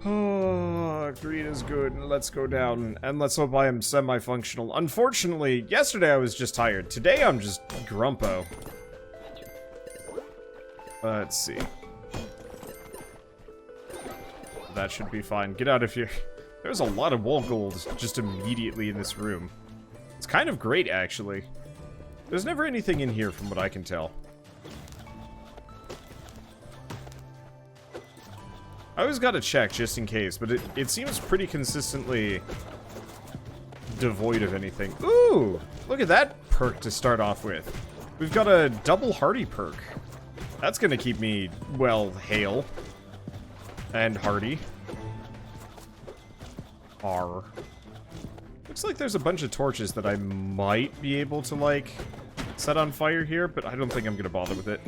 Oh, green is good. Let's go down. And let's hope I am semi-functional. Unfortunately, yesterday I was just tired. Today I'm just grumpo. Let's see. That should be fine. Get out of here. There's a lot of wall gold just immediately in this room. It's kind of great, actually. There's never anything in here from what I can tell. I always gotta check just in case, but it seems pretty consistently devoid of anything. Ooh! Look at that perk to start off with. We've got a double hardy perk. That's gonna keep me, well, hale. And hardy. R. Looks like there's a bunch of torches that I might be able to, like, set on fire here, but I don't think I'm gonna bother with it.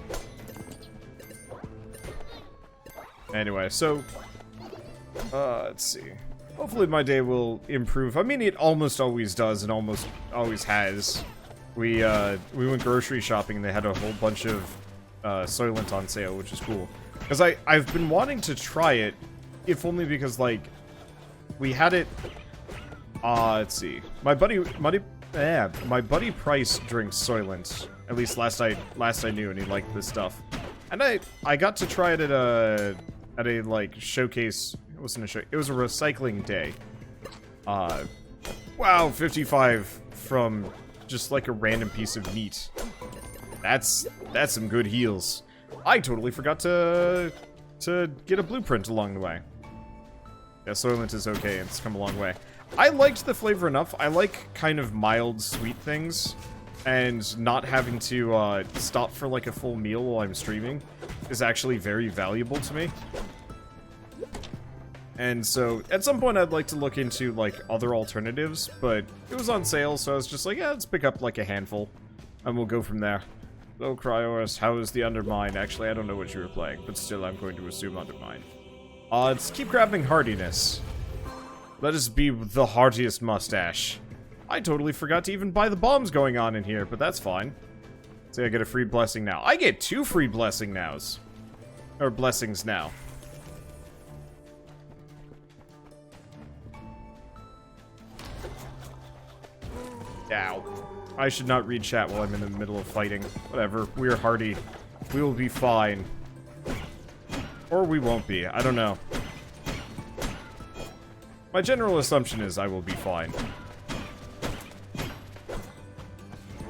Anyway, so, let's see. Hopefully my day will improve. I mean, it almost always does and almost always has. We went grocery shopping and they had a whole bunch of Soylent on sale, which is cool. Because I've been wanting to try it, if only because, like, we had it, let's see. My buddy Price drinks Soylent. At least last I knew, and he liked this stuff. And I got to try it at a like showcase. It wasn't a show. It was a recycling day. Wow, 55 from just like a random piece of meat. That's some good heals. I totally forgot to get a blueprint along the way. Yeah, Soylent is okay. It's come a long way. I liked the flavor enough. I like kind of mild sweet things. And not having to stop for like a full meal while I'm streaming is actually very valuable to me. And so, at some point I'd like to look into like other alternatives, but it was on sale, so I was just like, yeah, let's pick up like a handful, and we'll go from there. Hello, Cryoris, how is the UnderMine? Actually, I don't know what you were playing, but still I'm going to assume UnderMine. Let's keep grabbing hardiness. Let us be the heartiest mustache. I totally forgot to even buy the bombs going on in here, but that's fine. See, I get a free blessing now. I get 2 free blessing nows. Or blessings now. Ow. I should not read chat while I'm in the middle of fighting. Whatever, we're hardy. We will be fine. Or we won't be, I don't know. My general assumption is I will be fine.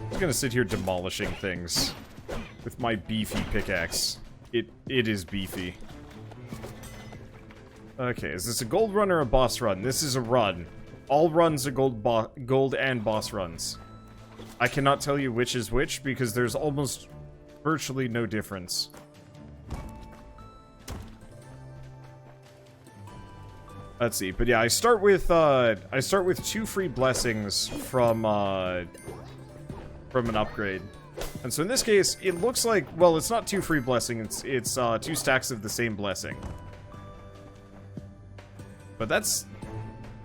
I'm gonna sit here demolishing things with my beefy pickaxe. It is beefy. Okay, is this a gold run or a boss run? This is a run. All runs are gold and boss runs. I cannot tell you which is which because there's almost virtually no difference. Let's see, but yeah, I start with 2 free blessings from an upgrade. And so in this case, it looks like, well, it's not 2 free blessings, it's 2 stacks of the same blessing. But that's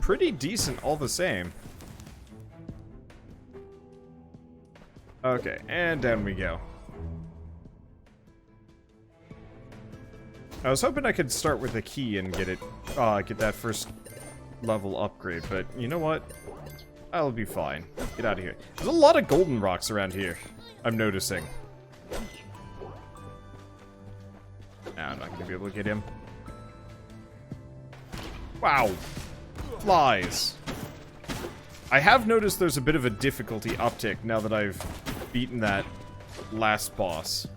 pretty decent all the same. Okay, and down we go. I was hoping I could start with a key and get it, get that first level upgrade, but you know what? I'll be fine. Get out of here. There's a lot of golden rocks around here, I'm noticing. Nah, I'm not gonna be able to get him. Wow. Flies. I have noticed there's a bit of a difficulty uptick now that I've beaten that last boss.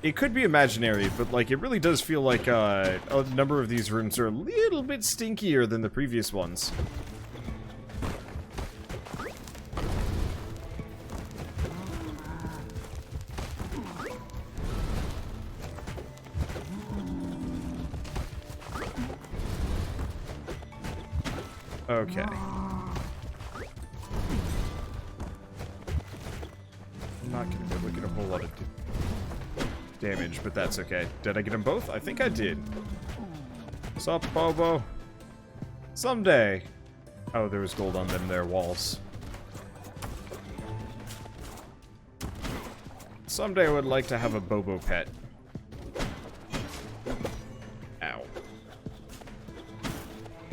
It could be imaginary, but like it really does feel like a number of these rooms are a little bit stinkier than the previous ones. Okay. I'm not gonna be able to get a whole lot of damage, but that's okay. Did I get them both? I think I did. Sup, Bobo? Someday. Oh, there was gold on them there walls. Someday I would like to have a Bobo pet. Ow.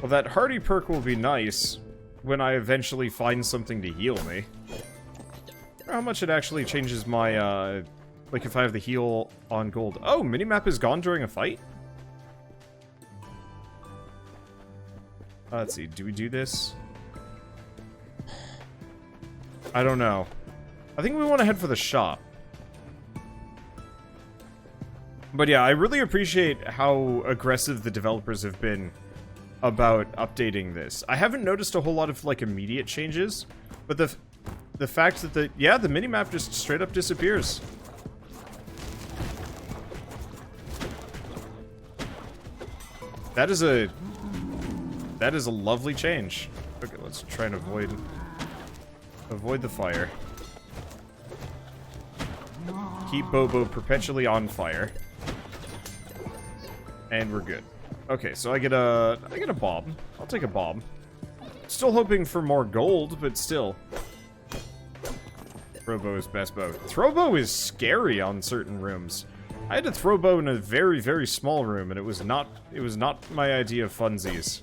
Well, that hardy perk will be nice when I eventually find something to heal me. I wonder how much it actually changes my, like if I have the heal on gold. Oh, minimap is gone during a fight? Let's see, do we do this? I don't know. I think we want to head for the shop. But yeah, I really appreciate how aggressive the developers have been about updating this. I haven't noticed a whole lot of, like, immediate changes, but the fact that the minimap just straight up disappears. That is a lovely change. Okay, let's try and avoid the fire. Keep Bobo perpetually on fire. And we're good. Okay, so I get a bomb. I'll take a bomb. Still hoping for more gold, but still. Throwbow is best bow. Throwbow is scary on certain rooms. I had to throw bow in a very, very small room, and it was not my idea of funsies.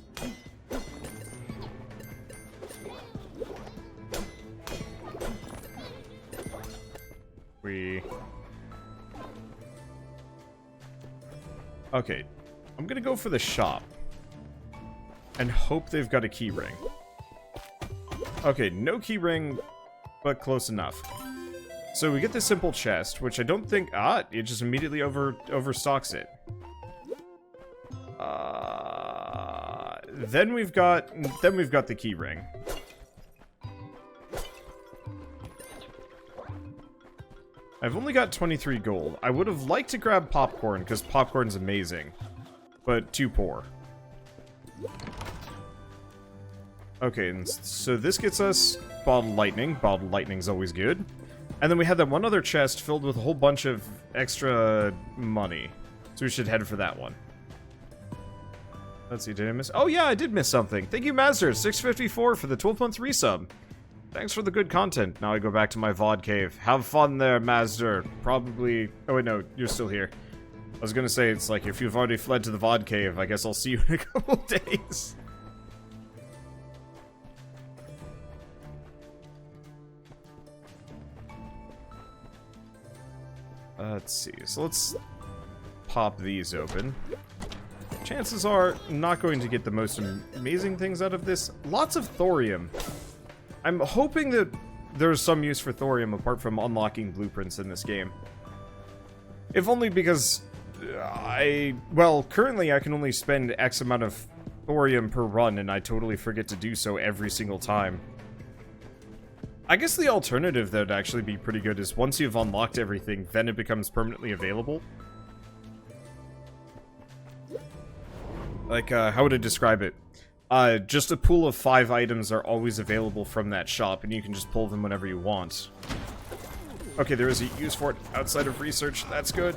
Okay, I'm gonna go for the shop. And hope they've got a key ring. Okay, no key ring, but close enough. So we get the simple chest, which I don't think... it just immediately overstocks it. Then we've got the key ring. I've only got 23 gold. I would have liked to grab popcorn, because popcorn's amazing. But too poor. Okay, and so this gets us bottled lightning. Bottled lightning's always good. And then we had that one other chest filled with a whole bunch of extra money. So we should head for that one. Let's see, did I miss... Oh yeah, I did miss something. Thank you, Master654 for the 12-month resub. Thanks for the good content. Now I go back to my VOD cave. Have fun there, Mazder. Probably... Oh wait, no, you're still here. I was gonna say, it's like, if you've already fled to the VOD cave, I guess I'll see you in a couple days. Let's see. So let's pop these open. Chances are not going to get the most amazing things out of this. Lots of thorium. I'm hoping that there's some use for thorium apart from unlocking blueprints in this game. If only because well, currently I can only spend X amount of thorium per run, and I totally forget to do so every single time. I guess the alternative that would actually be pretty good is once you've unlocked everything, then it becomes permanently available. Like, how would I describe it? Just a pool of 5 items are always available from that shop, and you can just pull them whenever you want. Okay, there is a use for it outside of research. That's good.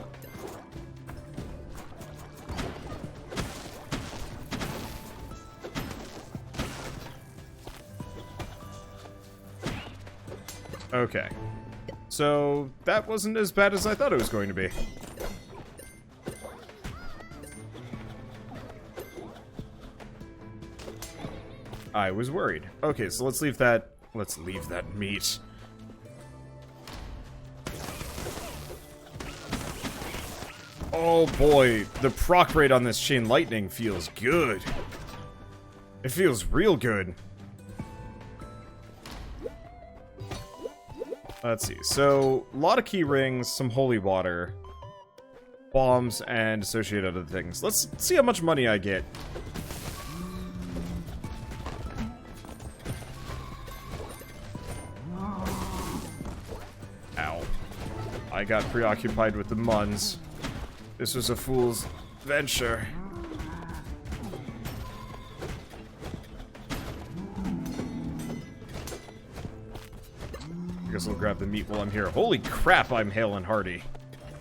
Okay. So, that wasn't as bad as I thought it was going to be. I was worried. Okay, so let's leave that meat. Oh boy, the proc rate on this chain lightning feels good. It feels real good. Let's see, so a lot of key rings, some holy water, bombs, and associated other things. Let's see how much money I get. Ow. I got preoccupied with the muns. This was a fool's venture. I guess I'll grab the meat while I'm here. Holy crap, I'm hale and hearty.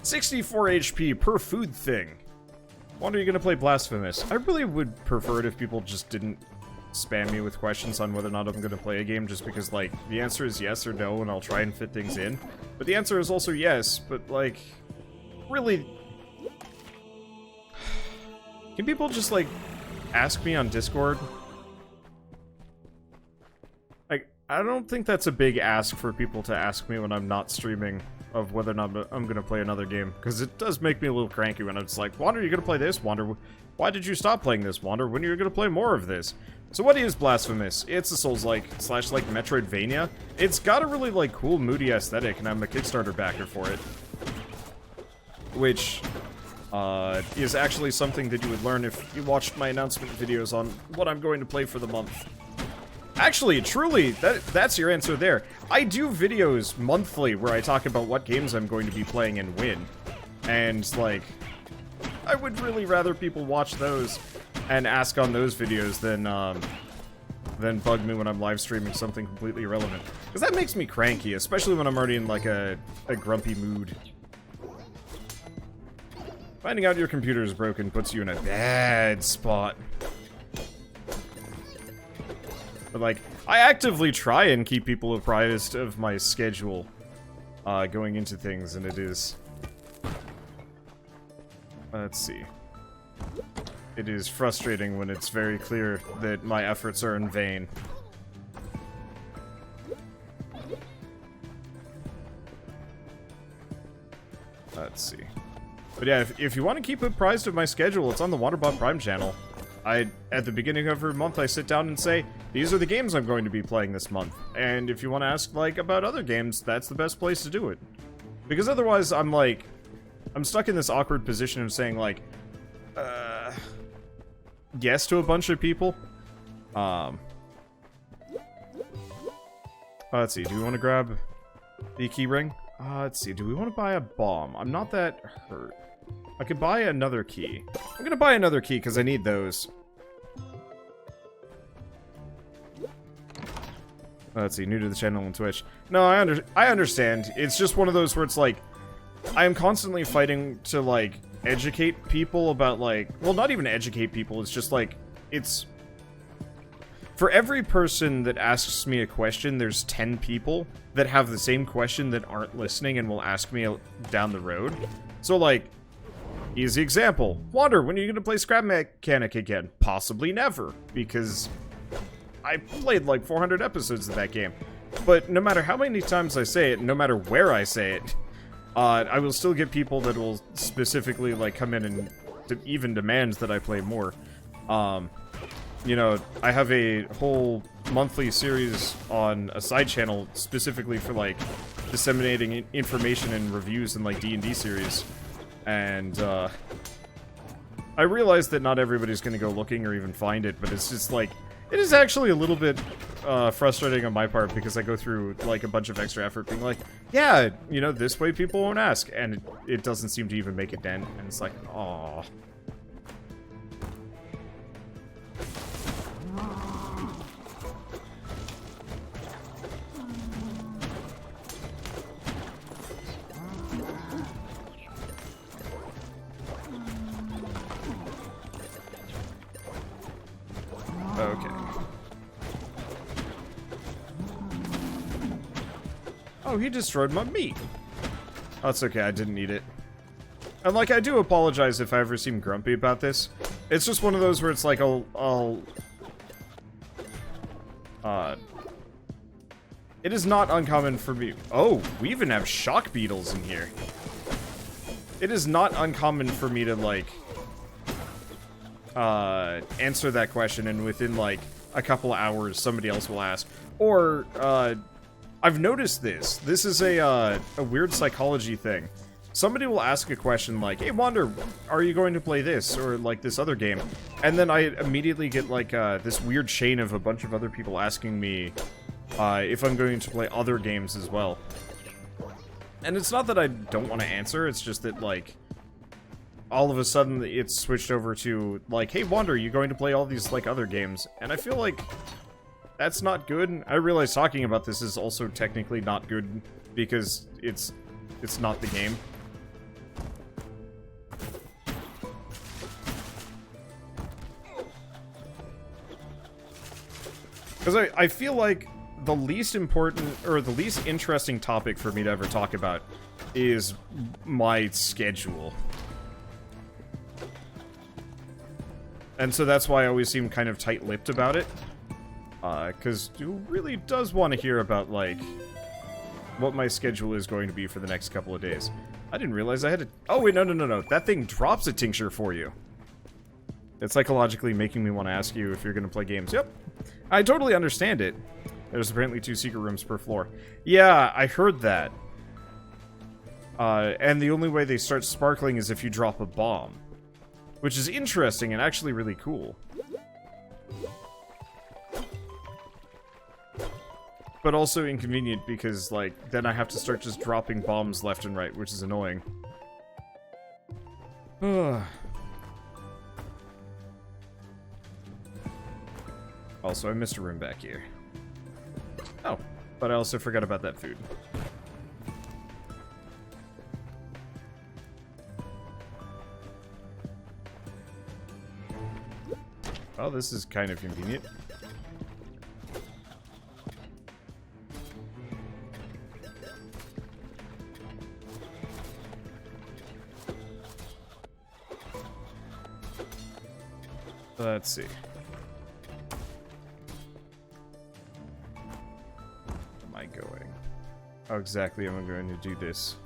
64 HP per food thing. Wonder you gonna play Blasphemous. I really would prefer it if people just didn't spam me with questions on whether or not I'm gonna play a game, just because, like, the answer is yes or no, and I'll try and fit things in. But the answer is also yes, but, like, really... Can people just, like, ask me on Discord. Like, I don't think that's a big ask for people to ask me when I'm not streaming of whether or not I'm gonna play another game, because it does make me a little cranky when it's like, Wander, you gonna play this? Wander, why did you stop playing this? Wander, when are you gonna play more of this? So what is Blasphemous? It's a Souls-like / like Metroidvania. It's got a really like cool moody aesthetic, and I'm a Kickstarter backer for it, which is actually something that you would learn if you watched my announcement videos on what I'm going to play for the month. Actually, truly, that's your answer there. I do videos monthly where I talk about what games I'm going to be playing and when. And, like, I would really rather people watch those and ask on those videos than bug me when I'm live streaming something completely irrelevant. Because that makes me cranky, especially when I'm already in, like, a grumpy mood. Finding out your computer is broken puts you in a bad spot. But, like, I actively try and keep people apprised of my schedule going into things, and it is... Let's see. It is frustrating when it's very clear that my efforts are in vain. Let's see. But yeah, if you want to keep apprised of my schedule, it's on the Wanderbot Prime channel. At the beginning of every month, I sit down and say, these are the games I'm going to be playing this month. And if you want to ask, like, about other games, that's the best place to do it. Because otherwise, I'm stuck in this awkward position of saying, like, yes to a bunch of people. Let's see, do we want to grab the key ring? Let's see, do we want to buy a bomb? I'm not that hurt. I could buy another key. I'm gonna buy another key because I need those. Let's see, new to the channel on Twitch. No, I understand. It's just one of those where it's like, I am constantly fighting to, like, educate people about, like... Well, not even educate people, it's just, like, it's... For every person that asks me a question, there's 10 people that have the same question that aren't listening and will ask me down the road. So, like... Easy example. Wander, when are you gonna play Scrap Mechanic again? Possibly never, because I played like 400 episodes of that game. But no matter how many times I say it, no matter where I say it, I will still get people that will specifically like come in and even demand that I play more. You know, I have a whole monthly series on a side channel specifically for like disseminating information and reviews in like D&D series. And, I realize that not everybody's gonna go looking or even find it, but it's just, like, it is actually a little bit, frustrating on my part because I go through, like, a bunch of extra effort being like, yeah, you know, this way people won't ask, and it doesn't seem to even make a dent, and it's like, aww. Okay. Oh, he destroyed my meat. Oh, it's okay, I didn't eat it. And, like, I do apologize if I ever seem grumpy about this. It's just one of those where it's like, it is not uncommon for me... Oh, we even have shock beetles in here. It is not uncommon for me to, like... answer that question, and within, like, a couple hours, somebody else will ask. Or, I've noticed this. This is a weird psychology thing. Somebody will ask a question like, hey, Wander, are you going to play this, or, like, this other game? And then I immediately get, like, this weird chain of a bunch of other people asking me, if I'm going to play other games as well. And it's not that I don't want to answer, it's just that, like... all of a sudden, it's switched over to, like, hey, Wander, are you going to play all these, like, other games? And I feel like that's not good. I realize talking about this is also technically not good, because it's not the game. Because I feel like the least important, or the least interesting topic for me to ever talk about is my schedule. And so that's why I always seem kind of tight-lipped about it. Because who really does want to hear about, like, what my schedule is going to be for the next couple of days. I didn't realize I had to... Oh, wait, no. That thing drops a tincture for you. It's psychologically making me want to ask you if you're going to play games. Yep. I totally understand it. There's apparently 2 secret rooms per floor. Yeah, I heard that. And the only way they start sparkling is if you drop a bomb. Which is interesting and actually really cool. But also inconvenient because, like, then I have to start just dropping bombs left and right, which is annoying. Also, I missed a room back here. Oh, but I also forgot about that food. Well, this is kind of convenient. Let's see. Where am I going? How exactly am I going to do this?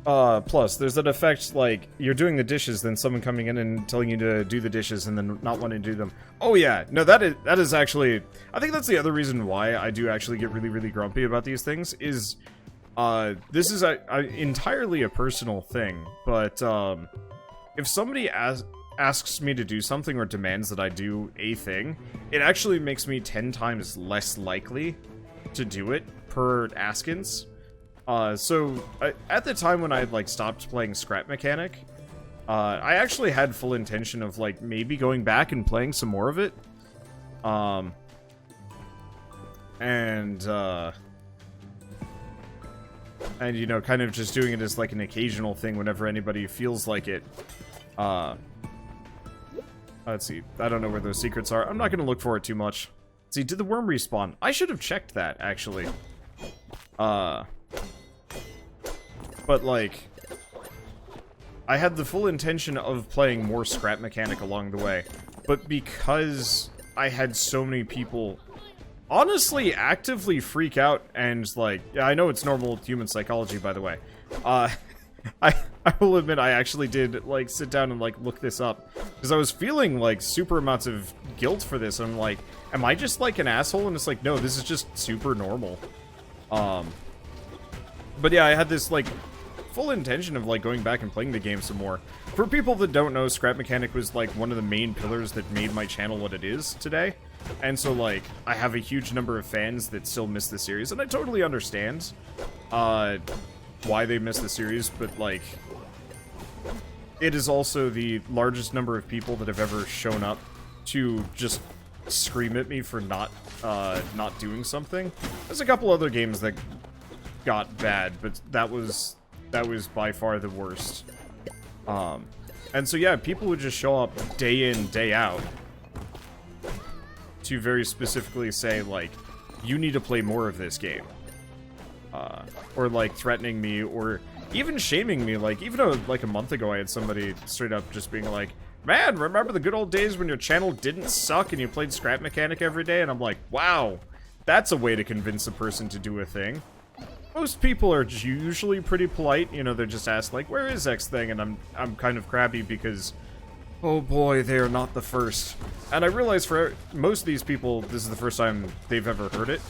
Plus, there's that effect, like, you're doing the dishes, then someone coming in and telling you to do the dishes, and then not wanting to do them. Oh yeah, no, that is actually... I think that's the other reason why I do actually get really, really grumpy about these things, is... this is entirely a personal thing, but, if somebody asks me to do something or demands that I do a thing, it actually makes me 10 times less likely to do it per askance. So, at the time when I had, like, stopped playing Scrap Mechanic, I actually had full intention of, like, maybe going back and playing some more of it. And, you know, kind of just doing it as, like, an occasional thing whenever anybody feels like it. Let's see. I don't know where those secrets are. I'm not gonna look for it too much. See, did the worm respawn? I should have checked that, actually. But, like, I had the full intention of playing more Scrap Mechanic along the way. But because I had so many people honestly actively freak out and, like, I know it's normal human psychology, by the way. I will admit I actually did, like, sit down and, like, look this up. Because I was feeling, like, super amounts of guilt for this. I'm like, am I just, like, an asshole? And it's like, no, this is just super normal. But yeah, I had this, like, full intention of, like, going back and playing the game some more. For people that don't know, Scrap Mechanic was, like, one of the main pillars that made my channel what it is today. And so, like, I have a huge number of fans that still miss the series, and I totally understand, why they miss the series, but, like, it is also the largest number of people that have ever shown up to just scream at me for not doing something. There's a couple other games that got bad, but that was by far the worst. And so yeah, people would just show up day in, day out to very specifically say, like, you need to play more of this game. Or, like, threatening me, or even shaming me. Like, even like a month ago, I had somebody straight up just being like, man, remember the good old days when your channel didn't suck and you played Scrap Mechanic every day? And I'm like, wow, that's a way to convince a person to do a thing. Most people are usually pretty polite, you know, they're just asked, like, where is X thing? And I'm kind of crabby because, oh boy, they are not the first. And I realize for most of these people, this is the first time they've ever heard it.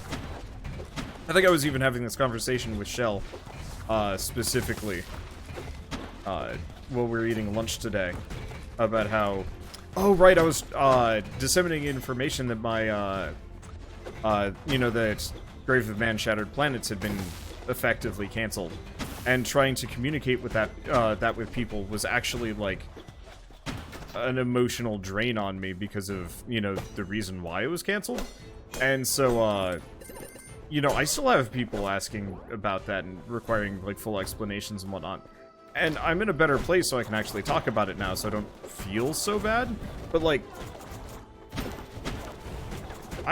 I think I was even having this conversation with Shell, specifically, while we were eating lunch today, about how, oh right, I was, disseminating information that my, you know, that Grave of Man-Shattered Planets had been effectively canceled, and trying to communicate with that with people was actually, like, an emotional drain on me because of, you know, the reason why it was canceled. And so, you know, I still have people asking about that and requiring, like, full explanations and whatnot. And I'm in a better place so I can actually talk about it now so I don't feel so bad. But, like,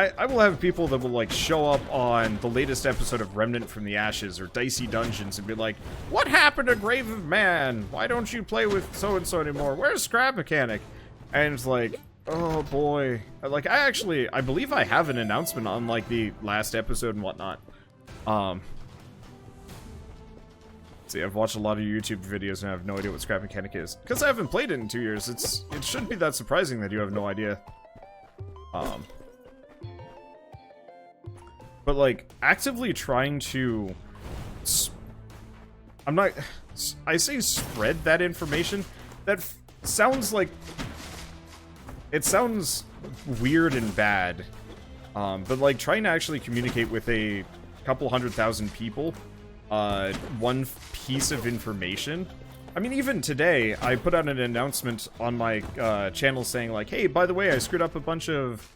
I will have people that will, like, show up on the latest episode of Remnant from the Ashes or Dicey Dungeons and be like, what happened to Grave of Man? Why don't you play with so-and-so anymore? Where's Scrap Mechanic? And it's like, oh boy. Like, I believe I have an announcement on, like, the last episode and whatnot. See, I've watched a lot of YouTube videos and I have no idea what Scrap Mechanic is. Because I haven't played it in 2 years, it shouldn't be that surprising that you have no idea. But, like, actively trying to... I say spread that information. That sounds like... It sounds weird and bad. But, like, trying to actually communicate with a couple 100,000 people, one piece of information. I mean, even today, I put out an announcement on my channel saying, like, hey, by the way, I screwed up a bunch of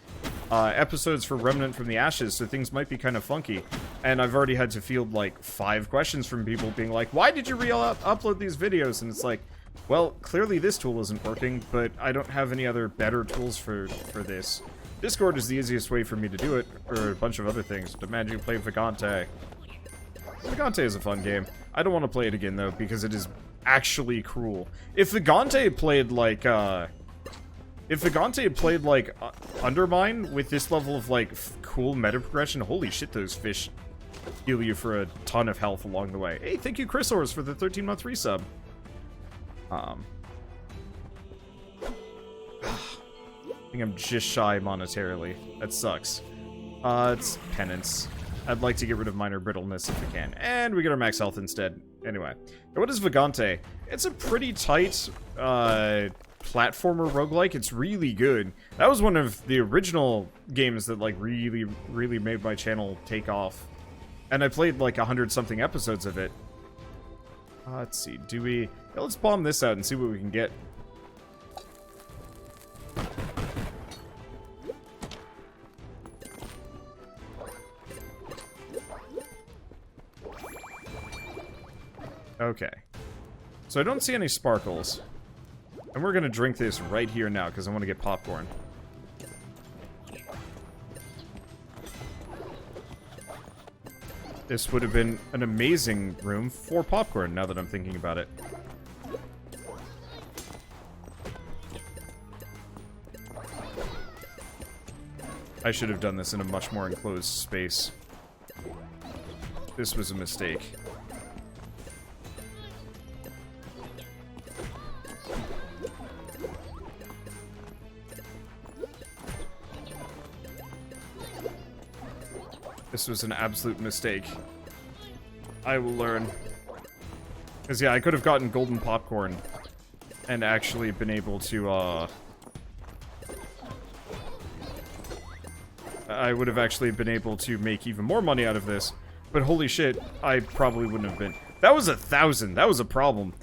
episodes for Remnant from the Ashes, so things might be kind of funky. And I've already had to field, like, 5 questions from people being like, why did you upload these videos? And it's like, well, clearly this tool isn't working, but I don't have any other better tools for this. Discord is the easiest way for me to do it, or a bunch of other things. Demand you play Vagante. Vagante is a fun game. I don't want to play it again, though, because it is actually cruel. If Vagante played like, UnderMine with this level of, like, cool meta progression, holy shit, those fish heal you for a ton of health along the way. Hey, thank you, Chrysaurus, for the 13-month resub. I think I'm just shy monetarily. That sucks. It's penance. I'd like to get rid of minor brittleness if we can. And we get our max health instead. Anyway. What is Vagante? It's a pretty tight, platformer roguelike. It's really good. That was one of the original games that, like, really made my channel take off. And I played, like, 100-something episodes of it. Let's see. Yeah, let's bomb this out and see what we can get. Okay. So I don't see any sparkles. And we're gonna drink this right here now, because I want to get popcorn. This would have been an amazing room for popcorn, now that I'm thinking about it. I should have done this in a much more enclosed space. This was a mistake. This was an absolute mistake. I will learn. Because, yeah, I could have gotten golden popcorn and actually been able to, I would have actually been able to make even more money out of this. But holy shit, I probably wouldn't have been. That was 1,000. That was a problem.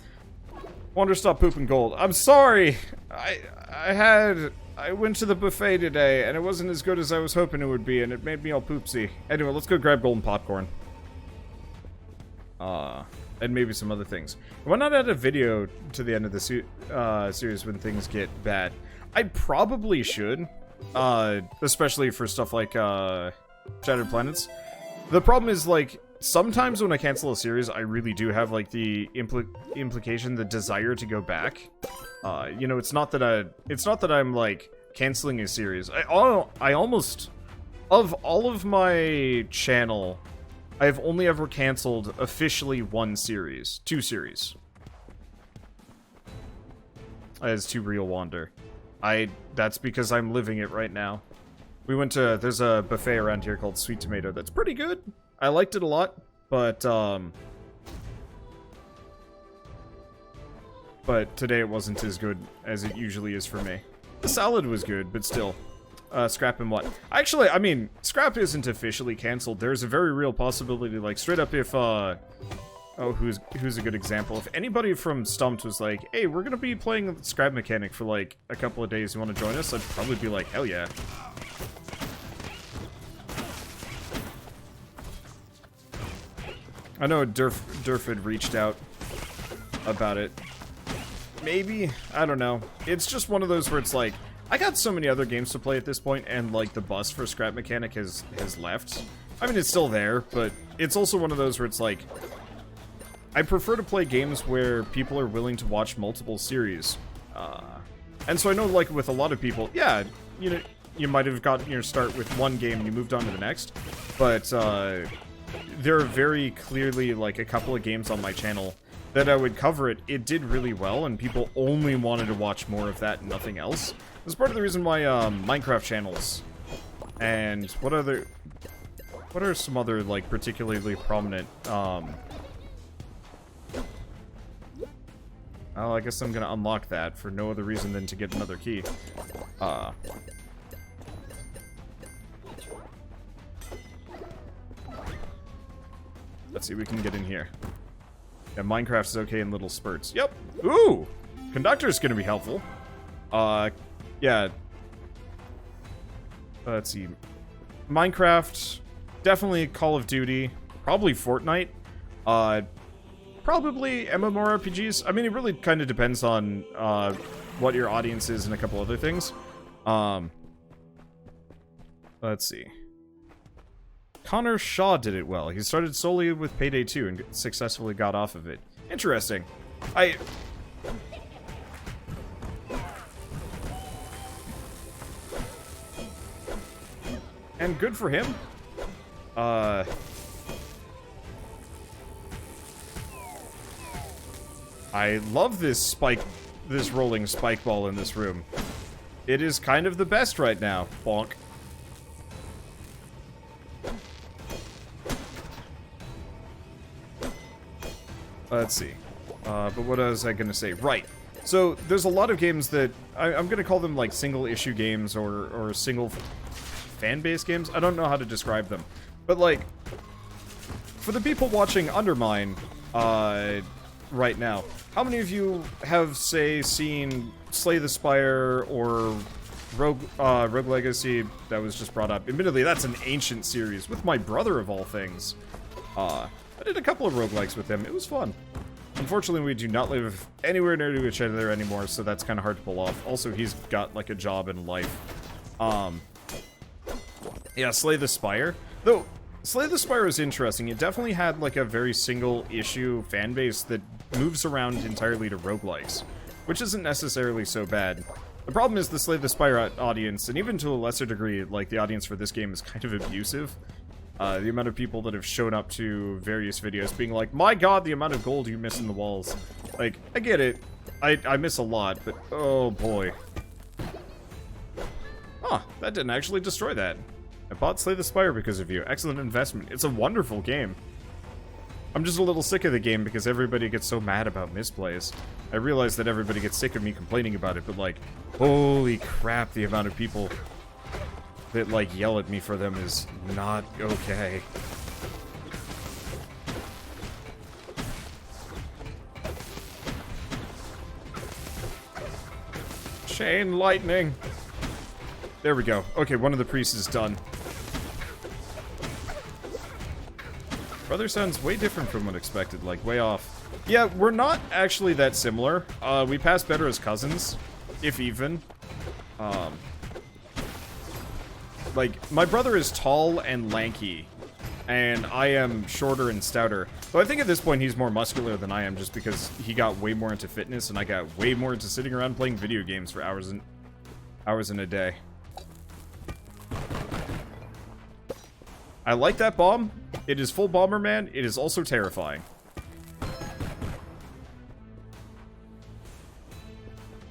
Wander, stop pooping gold. I'm sorry! I went to the buffet today, and it wasn't as good as I was hoping it would be, and it made me all poopsy. Anyway, let's go grab golden popcorn. And maybe some other things. Why not add a video to the end of the series when things get bad? I probably should. Especially for stuff like, Shattered Planets. The problem is, like, sometimes when I cancel a series, I really do have, like, the implication, the desire to go back. You know, it's not that I'm, like, canceling a series. I almost, of all of my channel, I have only ever canceled officially 2 series. As to Real Wander. That's because I'm living it right now. We went to, there's a buffet around here called Sweet Tomato that's pretty good. I liked it a lot, but today it wasn't as good as it usually is for me. The salad was good, but still. Scrap and what? Actually, I mean, Scrap isn't officially canceled. There's a very real possibility, like, straight up if, oh, who's a good example? If anybody from Stumped was like, hey, we're gonna be playing Scrap Mechanic for, like, a couple of days, you wanna join us? I'd probably be like, hell yeah. I know Durf had reached out about it. Maybe? I don't know. It's just one of those where it's like, I got so many other games to play at this point, and like the bus for scrap mechanic has left. I mean, it's still there, but it's also one of those where it's like, I prefer to play games where people are willing to watch multiple series. And so I know, like, with a lot of people, yeah, you know, you might have gotten your start with one game and you moved on to the next, but there are very clearly, like, a couple of games on my channel that I would cover it did really well, and people only wanted to watch more of that and nothing else. That's part of the reason why Minecraft channels and what are some other, like, particularly prominent, oh, I guess I'm gonna unlock that for no other reason than to get another key. Let's see, we can get in here. Yeah, Minecraft is okay in little spurts. Yep. Ooh! Conductor's gonna be helpful. Yeah. Let's see. Minecraft, definitely Call of Duty, probably Fortnite, probably MMORPGs. I mean, it really kind of depends on what your audience is and a couple other things. Let's see. Connor Shaw did it well. He started solely with Payday 2 and successfully got off of it. Interesting. And good for him. I love this rolling spike ball in this room. It is kind of the best right now. Bonk. Let's see. But what was I gonna say? Right. So, there's a lot of games that... I'm gonna call them, like, single-issue games or single fan-base games. I don't know how to describe them. But, like, for the people watching UnderMine, right now, how many of you have, say, seen Slay the Spire or Rogue Legacy that was just brought up? Admittedly, that's an ancient series with my brother, of all things. I did a couple of roguelikes with him. It was fun. Unfortunately, we do not live anywhere near to each other anymore, so that's kind of hard to pull off. Also, he's got, like, a job in life. Yeah, Slay the Spire. Though, Slay the Spire is interesting. It definitely had, like, a very single-issue fan base that moves around entirely to roguelikes, which isn't necessarily so bad. The problem is the Slay the Spire audience, and even to a lesser degree, like, the audience for this game is kind of abusive. The amount of people that have shown up to various videos being like, my god, the amount of gold you miss in the walls. Like, I get it. I miss a lot, but oh boy. Huh, that didn't actually destroy that. I bought Slay the Spire because of you. Excellent investment. It's a wonderful game. I'm just a little sick of the game because everybody gets so mad about misplays. I realize that everybody gets sick of me complaining about it, but like, holy crap, the amount of people that, like, yell at me for them is not okay. Chain lightning! There we go. Okay, one of the priests is done. Brother sounds way different from what expected, like, way off. Yeah, we're not actually that similar. We pass better as cousins, if even. Like, my brother is tall and lanky, and I am shorter and stouter. Though I think at this point he's more muscular than I am, just because he got way more into fitness, and I got way more into sitting around playing video games for hours in a day. I like that bomb. It is full Bomberman. It is also terrifying.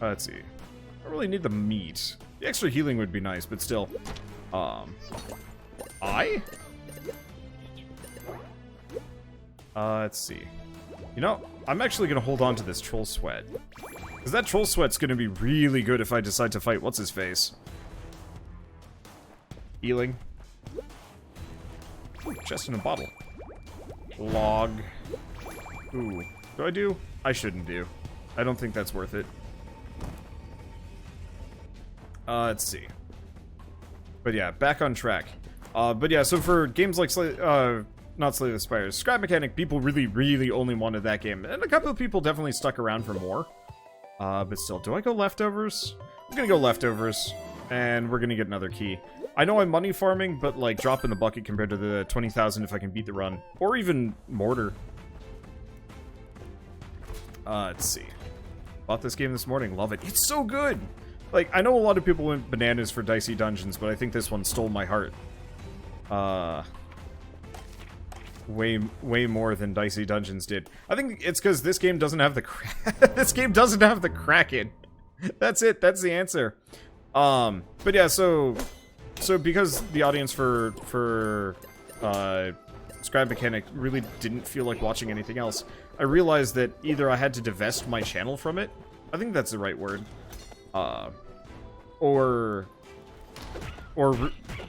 Let's see. I don't really need the meat. The extra healing would be nice, but still. Let's see. You know, I'm actually gonna hold on to this troll sweat. Because that troll sweat's gonna be really good if I decide to fight what's-his-face. Healing. Ooh, chest in a bottle. Log. Ooh. Do I do? I shouldn't do. I don't think that's worth it. Let's see. But yeah, back on track. But yeah, so for games like not Slay the Spire, Scrap Mechanic, people really only wanted that game. And a couple of people definitely stuck around for more. But still, do I go leftovers? I'm gonna go leftovers, and we're gonna get another key. I know I'm money farming, but like drop in the bucket compared to the 20,000 if I can beat the run, or even mortar. Let's see. Bought this game this morning, love it. It's so good. Like, I know a lot of people went bananas for Dicey Dungeons, but I think this one stole my heart. Way more than Dicey Dungeons did. I think it's because this game doesn't have the this game doesn't have the Kraken. That's it. That's the answer. But yeah, so because the audience for Scrap Mechanic really didn't feel like watching anything else, I realized that either I had to divest my channel from it. I think that's the right word. Or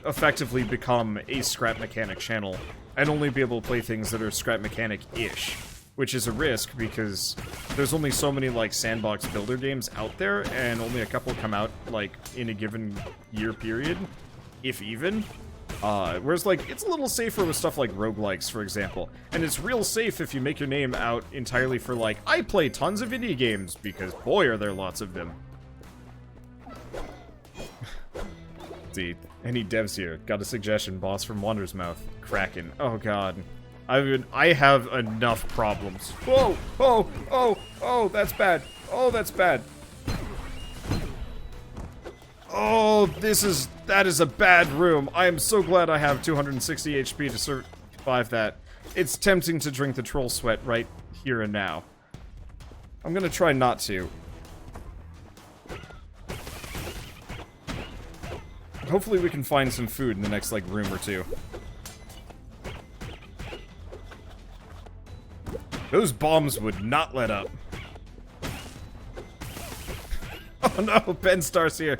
effectively become a Scrap Mechanic channel and only be able to play things that are Scrap Mechanic-ish, which is a risk because there's only so many like sandbox builder games out there, and only a couple come out like in a given year period, if even. Whereas like it's a little safer with stuff like roguelikes, for example, and it's real safe if you make your name out entirely for like, I play tons of indie games, because boy are there lots of them. See, any devs here? Got a suggestion, boss from Wander's Mouth. Kraken. Oh god. I have enough problems. Whoa! Oh! Oh! Oh! That's bad. Oh, that's bad. Oh, that is a bad room. I am so glad I have 260 HP to survive that. It's tempting to drink the troll sweat right here and now. I'm gonna try not to. Hopefully we can find some food in the next, like, room or two. Those bombs would not let up. Oh no, Ben Star's here.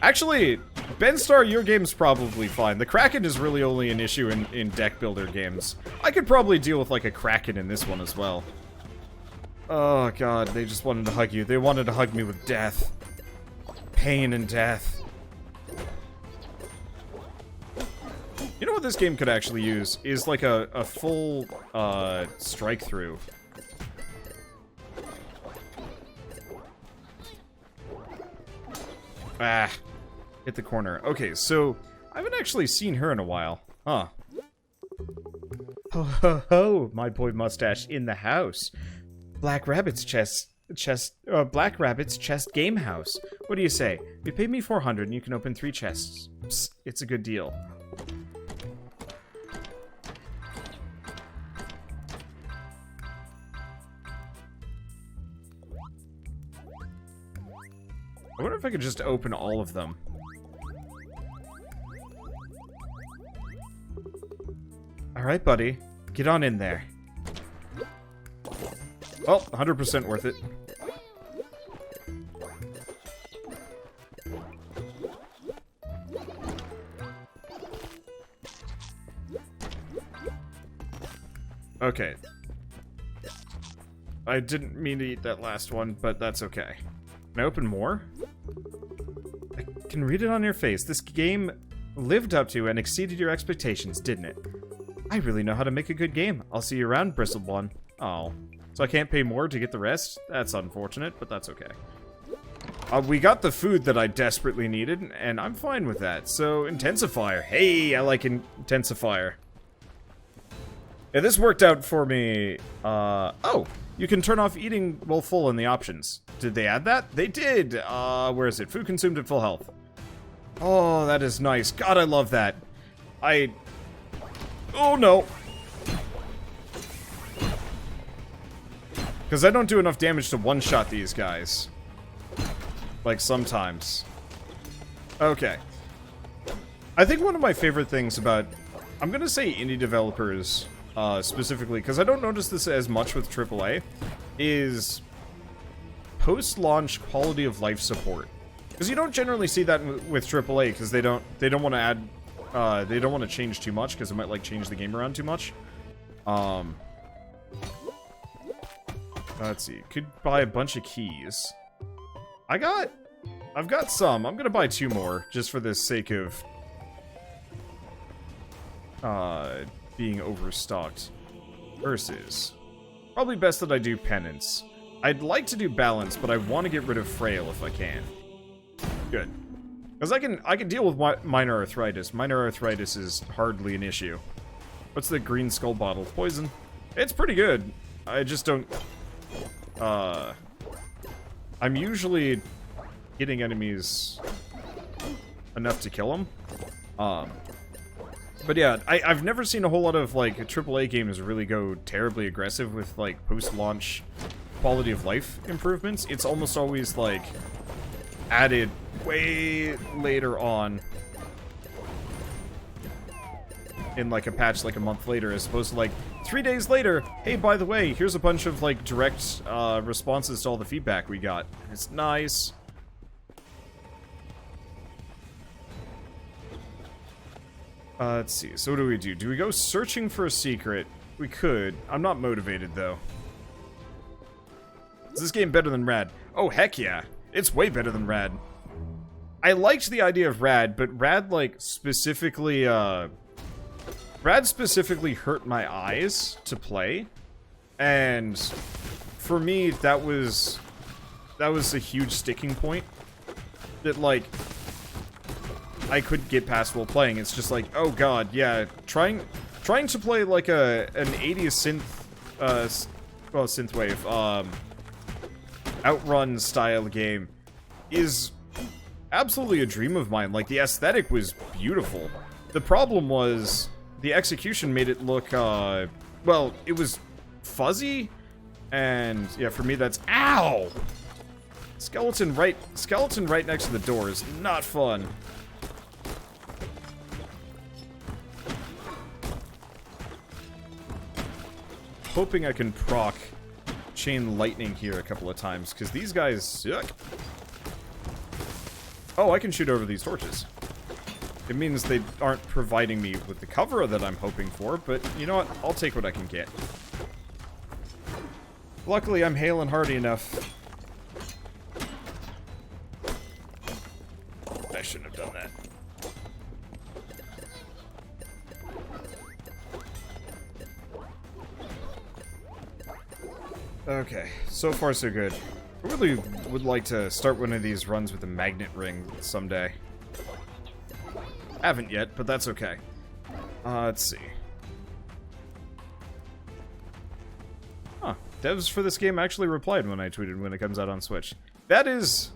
Actually, Ben Star, your game's probably fine. The Kraken is really only an issue in deck builder games. I could probably deal with, like, a Kraken in this one as well. Oh god, they just wanted to hug you. They wanted to hug me with death. Pain and death. You know what this game could actually use? Is like a full, strike through. Ah. Hit the corner. Okay, so, I haven't actually seen her in a while. Huh. Ho ho ho, my boy Mustache in the house. Black Rabbit's chest game house. What do you say? You pay me 400 and you can open 3 chests. Psst, it's a good deal. I wonder if I could just open all of them. Alright, buddy. Get on in there. Well, 100% worth it. Okay. I didn't mean to eat that last one, but that's okay. Can I open more? I can read it on your face. This game lived up to and exceeded your expectations, didn't it? I really know how to make a good game. I'll see you around, Bristled One. Oh. So I can't pay more to get the rest? That's unfortunate, but that's okay. We got the food that I desperately needed, and I'm fine with that. So, Intensifier. Hey, I like Intensifier. Yeah, this worked out for me. Oh, you can turn off eating while full in the options. Did they add that? They did. Where is it? Food consumed at full health. Oh, that is nice. God, I love that. Oh, no. Because I don't do enough damage to one-shot these guys. Like, sometimes. Okay. I think one of my favorite things about... I'm gonna say indie developers, specifically, because I don't notice this as much with AAA, is post-launch quality of life support. Because you don't generally see that with AAA, because they don't want to add... they don't want to change too much, because it might, like, change the game around too much. Let's see. Could buy a bunch of keys. I've got some. I'm gonna buy 2 more, just for the sake of... being overstocked. Versus. Probably best that I do penance. I'd like to do balance, but I want to get rid of frail if I can. Good. Because I can deal with minor arthritis. Minor arthritis is hardly an issue. What's the green skull bottle? Poison. It's pretty good. I just don't... I'm usually hitting enemies enough to kill them. But yeah, I've never seen a whole lot of, like, AAA games really go terribly aggressive with, like, post-launch quality of life improvements. It's almost always, like, added way later on in, like, a patch, like, a month later, as opposed to, like, 3 days later, hey, by the way, here's a bunch of, like, direct responses to all the feedback we got. It's nice. Let's see. So what do we do? Do we go searching for a secret? We could. I'm not motivated, though. Is this game better than Rad? Oh, heck yeah. It's way better than Rad. I liked the idea of Rad, but Rad, like, specifically, Rad specifically hurt my eyes to play. And for me, that was a huge sticking point. That, like... I couldn't get past while playing. It's just like, oh god, yeah, trying to play like an 80s synthwave, Outrun style game is absolutely a dream of mine. Like, the aesthetic was beautiful. The problem was the execution made it look, well, it was fuzzy, and yeah, for me that's, ow! Skeleton right next to the door is not fun. Hoping I can proc chain lightning here a couple of times, because these guys suck. Oh, I can shoot over these torches. It means they aren't providing me with the cover that I'm hoping for, but you know what? I'll take what I can get. Luckily, I'm hale and hearty enough. I shouldn't have done that. Okay, so far so good. I really would like to start one of these runs with a magnet ring someday. Haven't yet, but that's okay. Let's see. Huh. Devs for this game actually replied when I tweeted when it comes out on Switch. That is...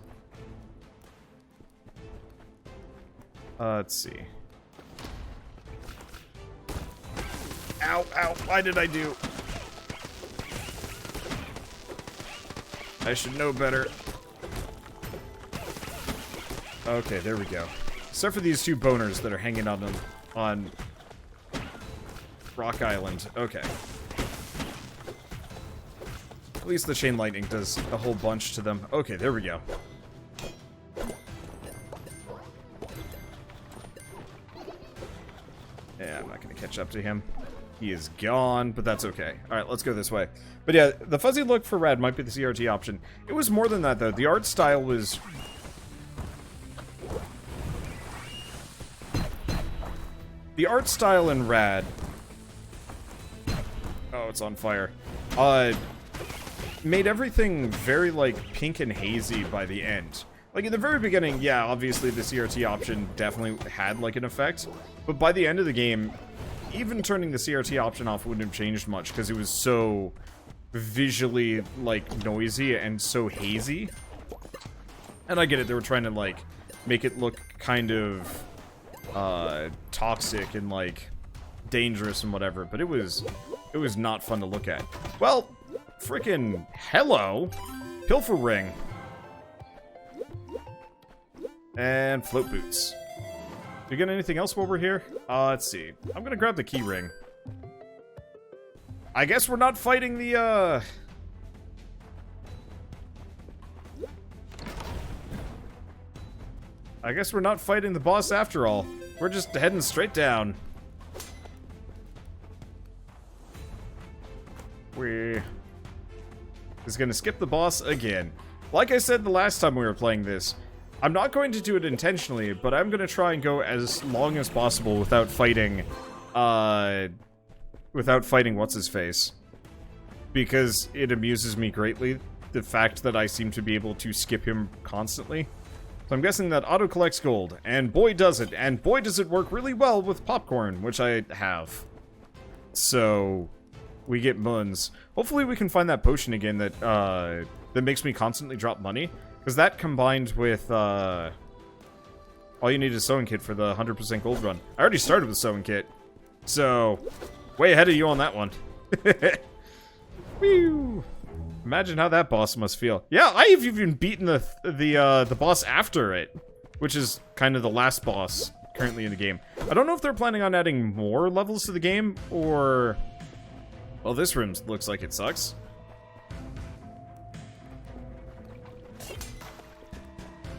let's see. Ow, ow, why did I do... I should know better. Okay, there we go. Except for these two boners that are hanging out on Rock Island. Okay. At least the chain lightning does a whole bunch to them. Okay, there we go. Yeah, I'm not gonna catch up to him. He is gone, but that's okay. Alright, let's go this way. But yeah, the fuzzy look for Rad might be the CRT option. It was more than that, though. The art style was... The art style in Rad... Oh, it's on fire. Made everything very, like, pink and hazy by the end. Like, in the very beginning, yeah, obviously the CRT option definitely had, like, an effect. But by the end of the game... Even turning the CRT option off wouldn't have changed much, because it was so visually, like, noisy and so hazy. And I get it, they were trying to, like, make it look kind of, toxic and, like, dangerous and whatever, but it was not fun to look at. Well, frickin' hello! Pilfer ring. And float boots. Do you get anything else while we're here? Let's see. I'm gonna grab the key ring. I guess we're not fighting the, I guess we're not fighting the boss after all. We're just heading straight down. We're just gonna skip the boss again. Like I said the last time we were playing this, I'm not going to do it intentionally, but I'm gonna try and go as long as possible without fighting, what's-his-face. Because it amuses me greatly the fact that I seem to be able to skip him constantly. So I'm guessing that auto collects gold, and boy does it, and boy does it work really well with popcorn, which I have. So we get muns. Hopefully we can find that potion again that that makes me constantly drop money, because that combined with all you need is a sewing kit for the 100% gold run. I already started with sewing kit, so way ahead of you on that one. Whew. Imagine how that boss must feel. Yeah, I've even beaten the boss after it, which is kind of the last boss currently in the game. I don't know if they're planning on adding more levels to the game, or... Well, this room looks like it sucks.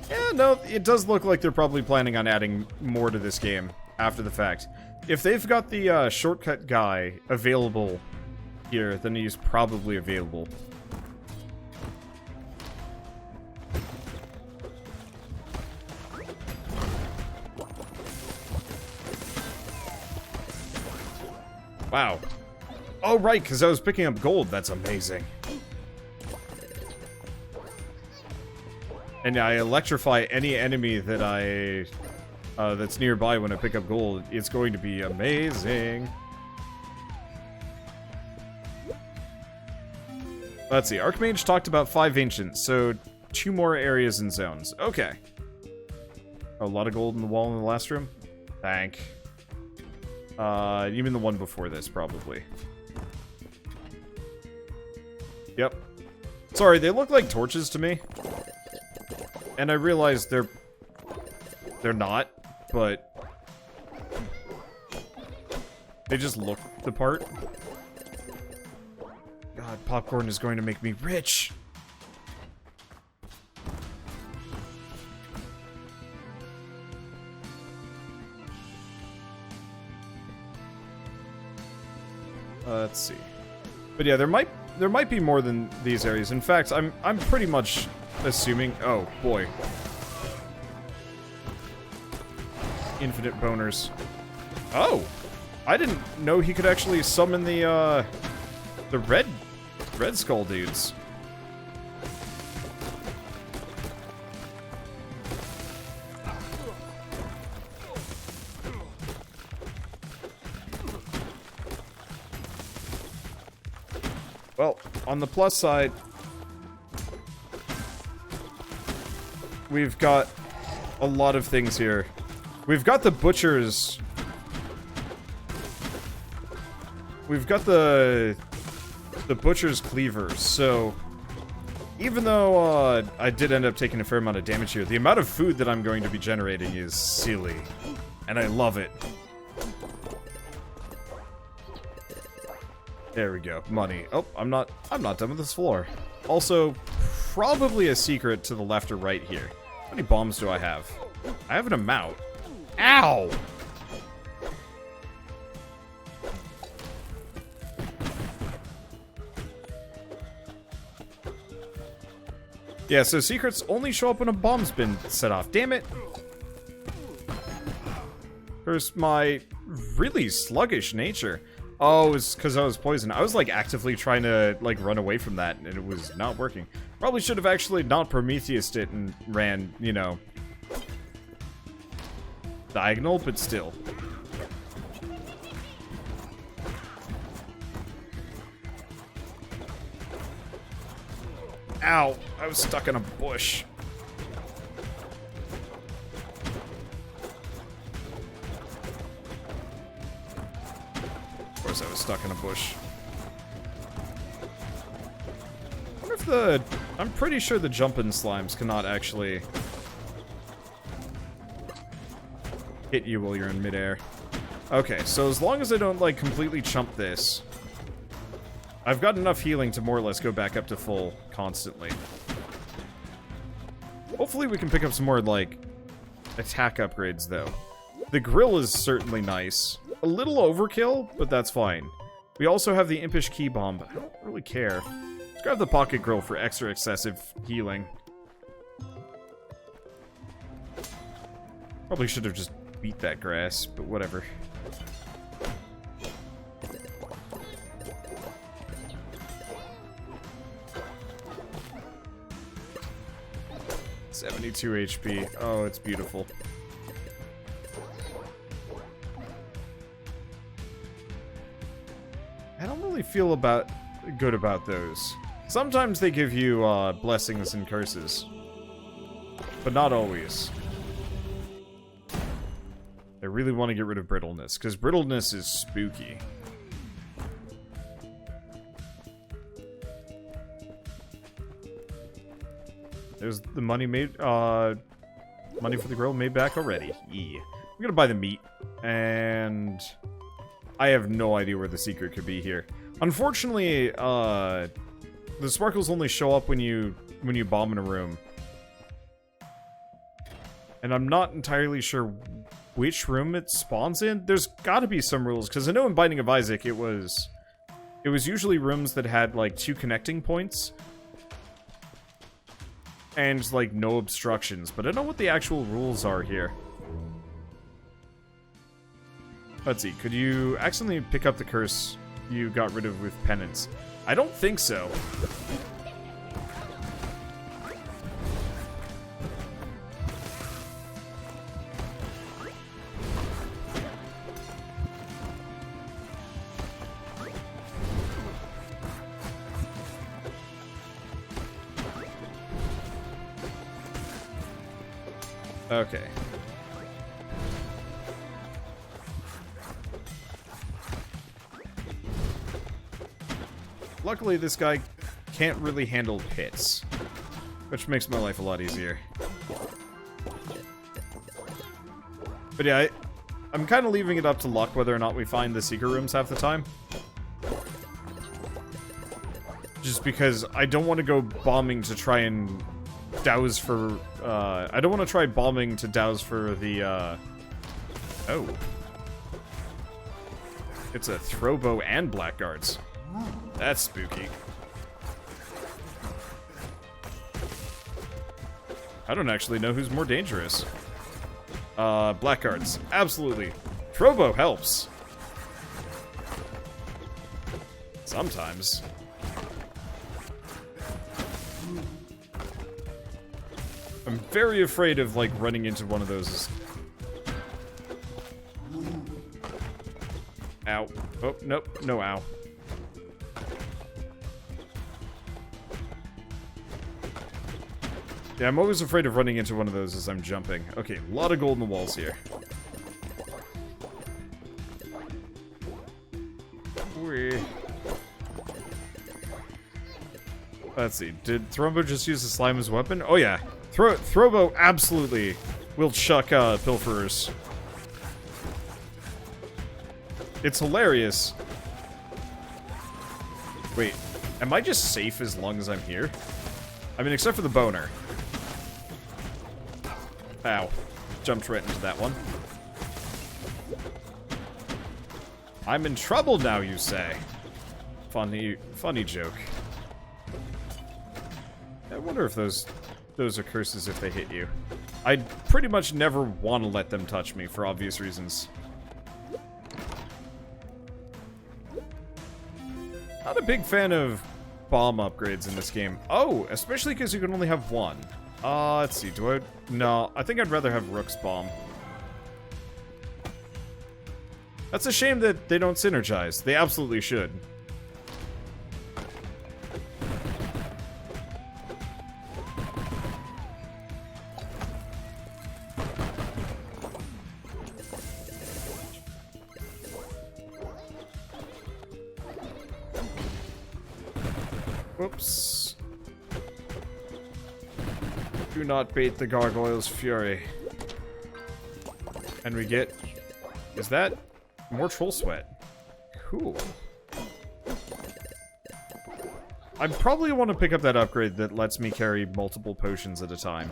Yeah, no, it does look like they're probably planning on adding more to this game after the fact. If they've got the shortcut guy available here, then he's probably available. Wow. Oh, right, because I was picking up gold. That's amazing. And I electrify any enemy that that's nearby when I pick up gold. It's going to be amazing. Let's see. Archmage talked about 5 ancients, so 2 more areas and zones. Okay. A lot of gold in the wall in the last room. Thank. Even the one before this, probably. Yep. Sorry, they look like torches to me. And I realize they're not, but they just look the part. God, popcorn is going to make me rich. Let's see. But yeah, there might be more than these areas. In fact, I'm pretty much assuming... Oh, boy. Infinite boners. Oh! I didn't know he could actually summon the red skull dudes. Well, on the plus side, we've got a lot of things here. We've got the butchers. We've got the butcher's cleavers, so even though I did end up taking a fair amount of damage here, the amount of food that I'm going to be generating is silly, and I love it. There we go. Money. Oh, I'm not done with this floor. Also, probably a secret to the left or right here. How many bombs do I have? I have an amount. Ow! Yeah, so secrets only show up when a bomb's been set off. Damn it! First, my really sluggish nature. Oh, it's because I was poisoned. I was, like, actively trying to, like, run away from that, and it was not working. Probably should have actually not Prometheused it and ran, you know, diagonal, but still. Ow! I was stuck in a bush. Of course I was stuck in a bush. I wonder if the... I'm pretty sure the jumping slimes cannot actually hit you while you're in midair. Okay, so as long as I don't, like, completely chump this, I've got enough healing to more or less go back up to full constantly. Hopefully we can pick up some more, like, attack upgrades, though. The grill is certainly nice. A little overkill, but that's fine. We also have the impish key bomb, but I don't really care. Let's grab the pocket grill for extra excessive healing. Probably should have just beat that grass, but whatever. 72 HP. Oh, it's beautiful. I don't really feel good about those. Sometimes they give you blessings and curses, but not always. I really want to get rid of brittleness, because brittleness is spooky. There's the money made, money for the grill made back already. Yeah. I'm gonna buy the meat, and I have no idea where the secret could be here. Unfortunately, the sparkles only show up when you bomb in a room. And I'm not entirely sure which room it spawns in. There's gotta be some rules, because I know in Binding of Isaac it was usually rooms that had, like, 2 connecting points. And, like, no obstructions, but I don't know what the actual rules are here. Let's see, could you accidentally pick up the curse you got rid of with penance? I don't think so. Okay. Luckily, this guy can't really handle pits, which makes my life a lot easier. But yeah, I'm kind of leaving it up to luck whether or not we find the secret rooms half the time. Just because I don't want to go bombing to try and douse for, I don't want to try bombing to douse for the, oh. It's a throwbow and blackguards. That's spooky. I don't actually know who's more dangerous. Blackguards. Absolutely. Throwbow helps. Sometimes. I'm very afraid of, like, running into one of those. Ow. Oh, nope. No ow. Yeah, I'm always afraid of running into one of those as I'm jumping. Okay, a lot of gold in the walls here. Let's see. Did Throwbow just use the slime as a weapon? Oh yeah. Throwbow absolutely will chuck pilferers. It's hilarious. Wait, am I just safe as long as I'm here? I mean, except for the boner. Ow. Jumped right into that one. I'm in trouble now, you say. Funny joke. I wonder if those are curses if they hit you. I'd pretty much never want to let them touch me for obvious reasons. Not a big fan of bomb upgrades in this game. Oh, especially because you can only have one. Let's see, no, I think I'd rather have Rook's bomb. That's a shame that they don't synergize. They absolutely should. Whoops. Do not bait the gargoyle's fury. And we get... Is that more troll sweat? Cool. I probably want to pick up that upgrade that lets me carry multiple potions at a time.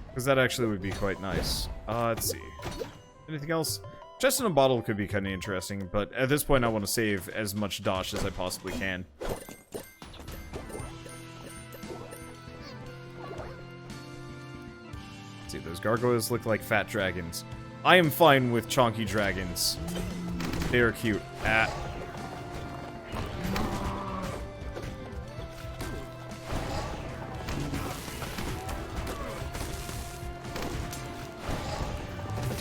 Because that actually would be quite nice. Let's see. Anything else? Chest in a bottle could be kind of interesting, but at this point I want to save as much dosh as I possibly can. Let's see, those gargoyles look like fat dragons. I am fine with chonky dragons. They are cute. Ah.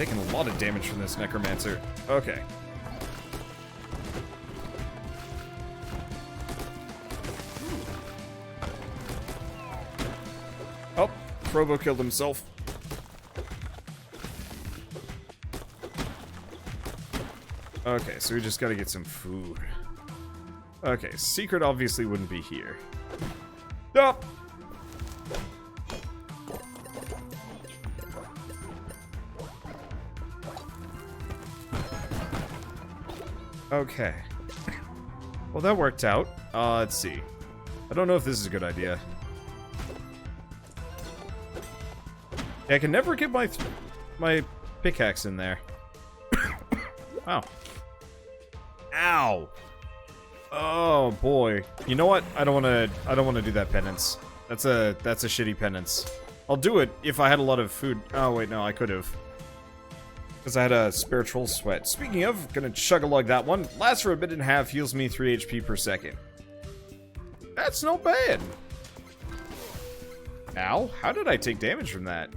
taking a lot of damage from this necromancer. Okay. Oh, Provo killed himself. Okay, so we just gotta get some food. Okay, secret obviously wouldn't be here. Yup! Okay. Well, that worked out. Let's see. I don't know if this is a good idea. Yeah, I can never get my pickaxe in there. Wow. Ow! Oh boy. You know what? I don't wanna do that penance. That's a shitty penance. I'll do it if I had a lot of food. Oh wait, no, I could have. Because I had a spiritual sweat. Speaking of, gonna chug-a-lug that one. Lasts for a bit and a half, heals me 3 HP per second. That's no bad. Ow, how did I take damage from that?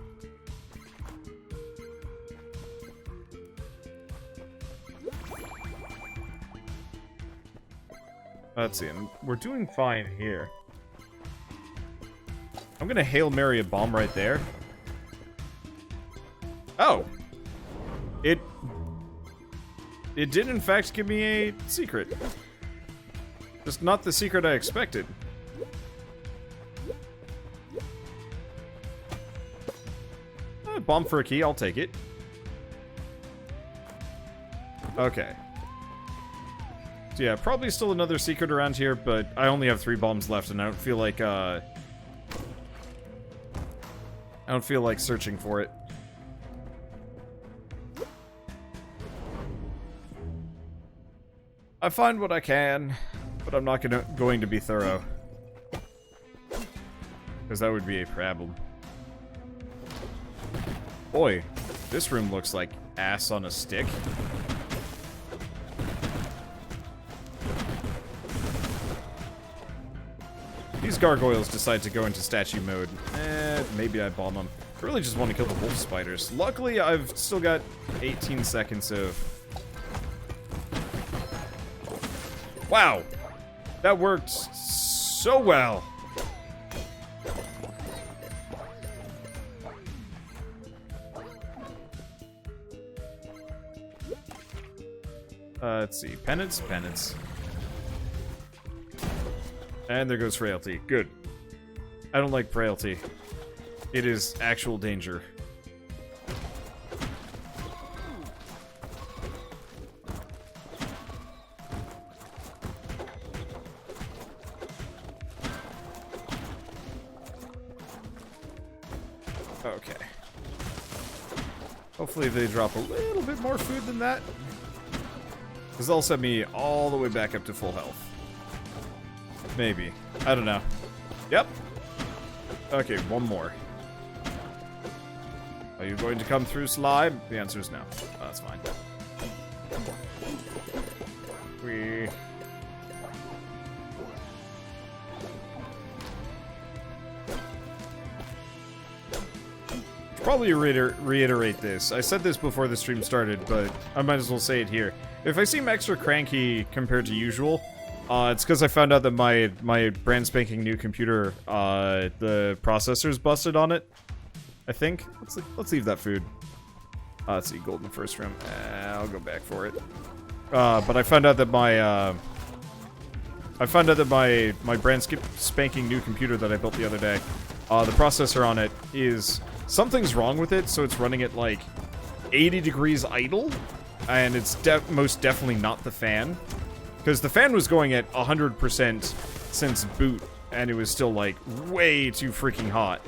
Let's see, we're doing fine here. I'm gonna Hail Mary a bomb right there. Oh! It did in fact give me a secret. Just not the secret I expected. Bomb for a key, I'll take it. Okay. So yeah, probably still another secret around here, but I only have 3 bombs left, and I don't feel like searching for it. I find what I can, but I'm not going to be thorough. Because that would be a problem. Boy, this room looks like ass on a stick. These gargoyles decide to go into statue mode. Maybe I bomb them. I really just want to kill the wolf spiders. Luckily, I've still got 18 seconds of... Wow! That worked so well! Let's see. Penance, penance. And there goes frailty. Good. I don't like frailty. It is actual danger. Okay. Hopefully they drop a little bit more food than that. Because they'll set me all the way back up to full health. Maybe. I don't know. Yep. Okay, one more. Are you going to come through, slime? The answer is no. Oh, that's fine. We... Probably reiterate this. I said this before the stream started, but I might as well say it here. If I seem extra cranky compared to usual, it's because I found out that my brand spanking new computer, the processor's busted on it. I think. Let's leave that food. Let's see, gold in the first room. I'll go back for it. But I found out that my brand spanking new computer that I built the other day, the processor on it is... Something's wrong with it, so it's running at like 80 degrees idle, and it's most definitely not the fan. Because the fan was going at 100% since boot, and it was still like way too freaking hot.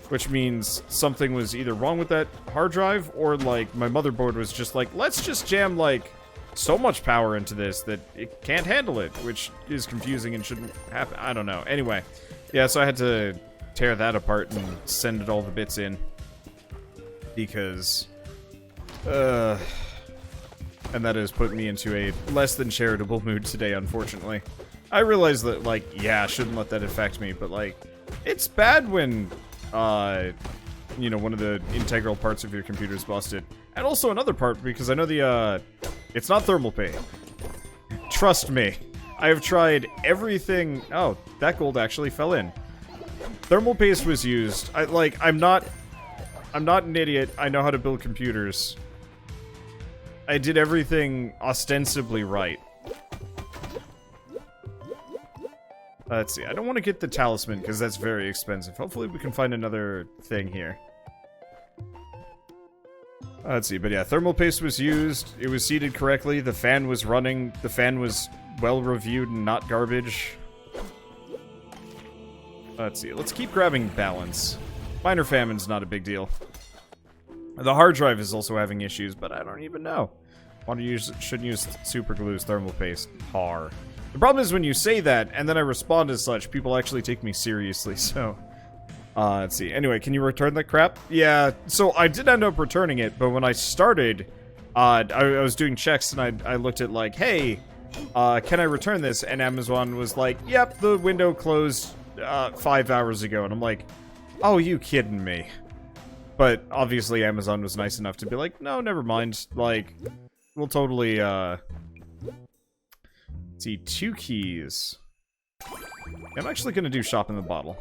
Which means something was either wrong with that hard drive, or like my motherboard was just like, let's just jam like so much power into this that it can't handle it, which is confusing and shouldn't happen. I don't know. Anyway, yeah, so I had to tear that apart and send it all the bits in. Because, and that has put me into a less than charitable mood today, unfortunately. I realize that, like, yeah, I shouldn't let that affect me, but, like, it's bad when, you know, one of the integral parts of your computer is busted. And also another part, because I know the, it's not thermal paste. Trust me. I have tried everything... Oh, that gold actually fell in. Thermal paste was used. I'm not an idiot. I know how to build computers. I did everything ostensibly right. Let's see. I don't want to get the talisman, because that's very expensive. Hopefully we can find another thing here. Let's see, but yeah, thermal paste was used. It was seated correctly. The fan was running. The fan was well-reviewed and not garbage. Let's see. Let's keep grabbing balance. Minor famine's not a big deal. The hard drive is also having issues, but I don't even know. Shouldn't use super glue's thermal paste. Har. The problem is when you say that, and then I respond as such, people actually take me seriously, so... let's see. Anyway, can you return that crap? Yeah, so I did end up returning it, but when I started, I was doing checks and I looked at like, hey, can I return this? And Amazon was like, yep, the window closed 5 hours ago. And I'm like, oh, you kidding me? But obviously Amazon was nice enough to be like, no, never mind. Like, we'll totally, let's see, 2 keys. I'm actually gonna do shop in the bottle.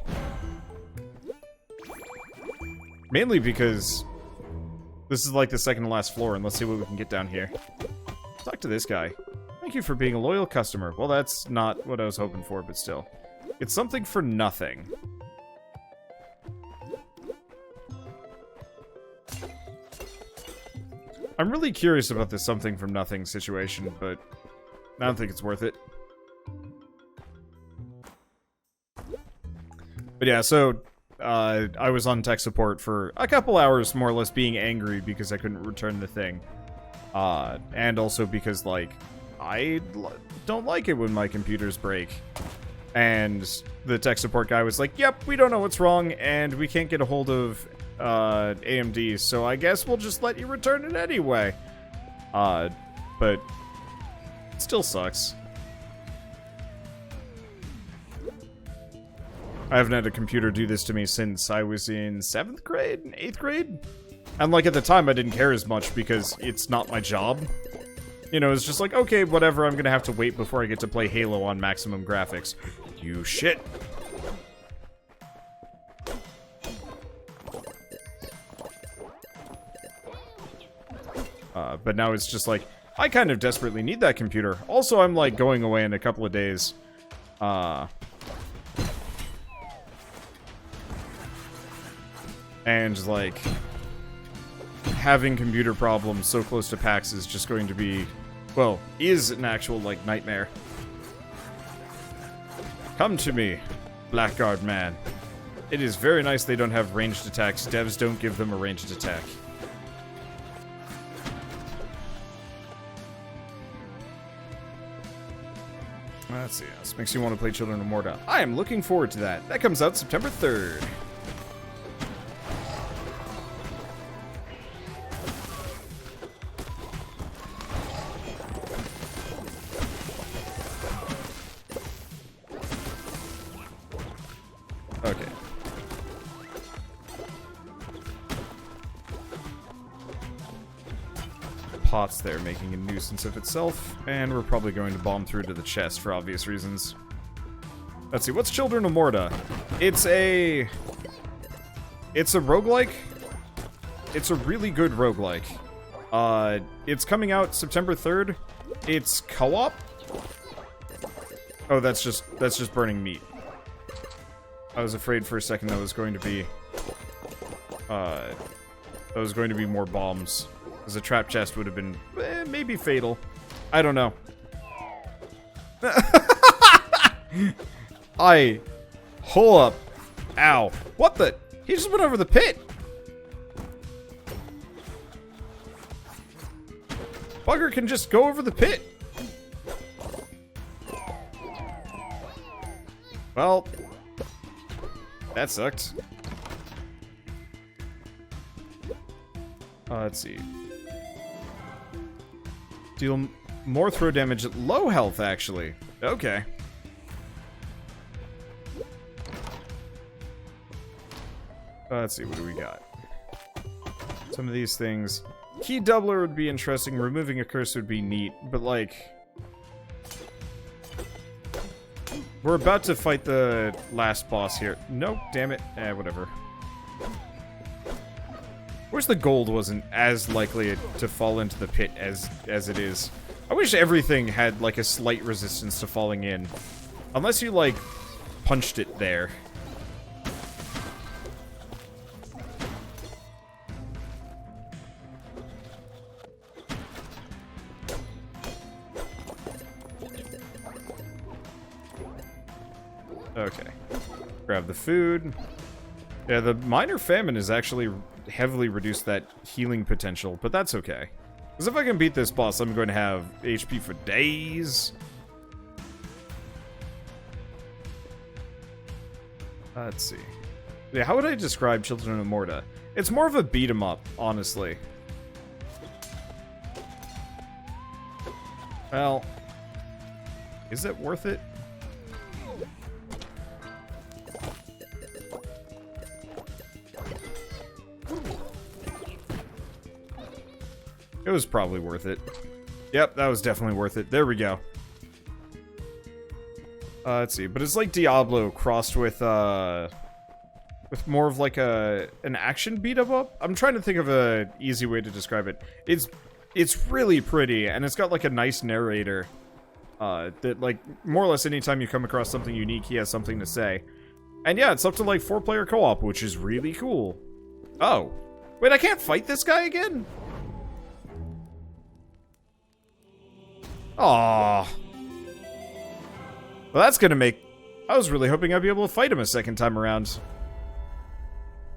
Mainly because this is like the second to last floor, and let's see what we can get down here. Talk to this guy. Thank you for being a loyal customer. Well, that's not what I was hoping for, but still. It's something for nothing. I'm really curious about this something from nothing situation, but I don't think it's worth it. But yeah, so... I was on tech support for a couple hours, more or less, being angry because I couldn't return the thing. And also because, like, I don't like it when my computers break. And the tech support guy was like, yep, we don't know what's wrong, and we can't get a hold of AMD, so I guess we'll just let you return it anyway. But it still sucks. I haven't had a computer do this to me since I was in 7th grade? 8th grade? And, like, at the time, I didn't care as much because it's not my job. You know, it's just like, okay, whatever, I'm gonna have to wait before I get to play Halo on maximum graphics. You shit. But now it's just like, I kind of desperately need that computer. Also, I'm, like, going away in a couple of days. And, like, having computer problems so close to PAX is just going to be, well, is an actual, like, nightmare. Come to me, Blackguard man. It is very nice they don't have ranged attacks. Devs don't give them a ranged attack. Let's see, this makes you want to play Children of Morta. I am looking forward to that. That comes out September 3rd. Okay. Pot's there making a nuisance of itself, and we're probably going to bomb through to the chest for obvious reasons. Let's see, what's Children of Morta? It's a roguelike. It's a really good roguelike. It's coming out September 3rd. It's co-op. Oh, that's just burning meat. I was afraid for a second that was going to be more bombs. Because a trap chest would have been maybe fatal. I don't know. Hold up. Ow. What the? He just went over the pit. Bugger can just go over the pit. Well, that sucked. Let's see. Deal more throw damage at low health, actually. Okay. Let's see, what do we got? Some of these things. Key doubler would be interesting. Removing a curse would be neat. But, like... we're about to fight the last boss here. Nope, damn it. Whatever. Wish the gold wasn't as likely to fall into the pit as it is. I wish everything had, like, a slight resistance to falling in. Unless you, like, punched it there. Okay. Grab the food. Yeah, the minor famine has actually heavily reduced that healing potential, but that's okay. Because if I can beat this boss, I'm going to have HP for days. Let's see. Yeah, how would I describe Children of Morta? It's more of a beat 'em up, honestly. Well, is it worth it? It was probably worth it. Yep, that was definitely worth it. There we go. Let's see, but it's like Diablo crossed with more of like an action beat 'em up. I'm trying to think of a easy way to describe it. It's really pretty, and it's got like a nice narrator. That like more or less anytime you come across something unique, he has something to say. And yeah, it's up to like 4-player co-op, which is really cool. Oh, wait, I can't fight this guy again? Aww. Well, that's gonna make... I was really hoping I'd be able to fight him a second time around.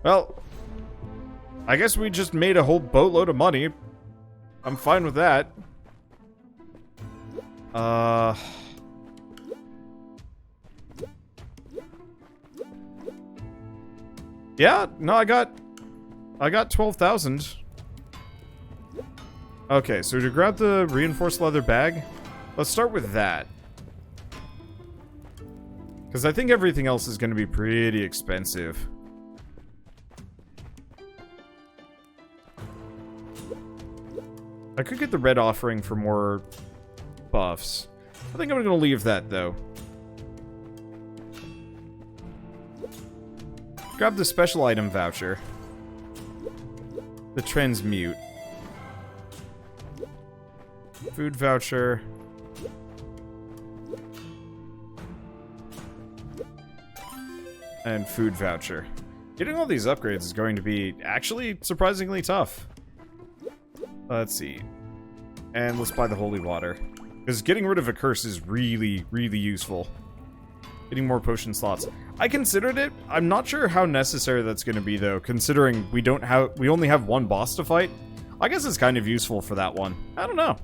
Well, I guess we just made a whole boatload of money. I'm fine with that. Yeah, no, I got 12,000. Okay, so to grab the reinforced leather bag, let's start with that. Because I think everything else is going to be pretty expensive. I could get the red offering for more buffs. I think I'm going to leave that, though. Grab the special item voucher. The transmute. Food voucher. And food voucher. Getting all these upgrades is going to be actually surprisingly tough. Let's see. And let's buy the holy water. Because getting rid of a curse is really, really useful. Getting more potion slots. I considered it. I'm not sure how necessary that's going to be, though, considering we only have one boss to fight. I guess it's kind of useful for that one. I don't know.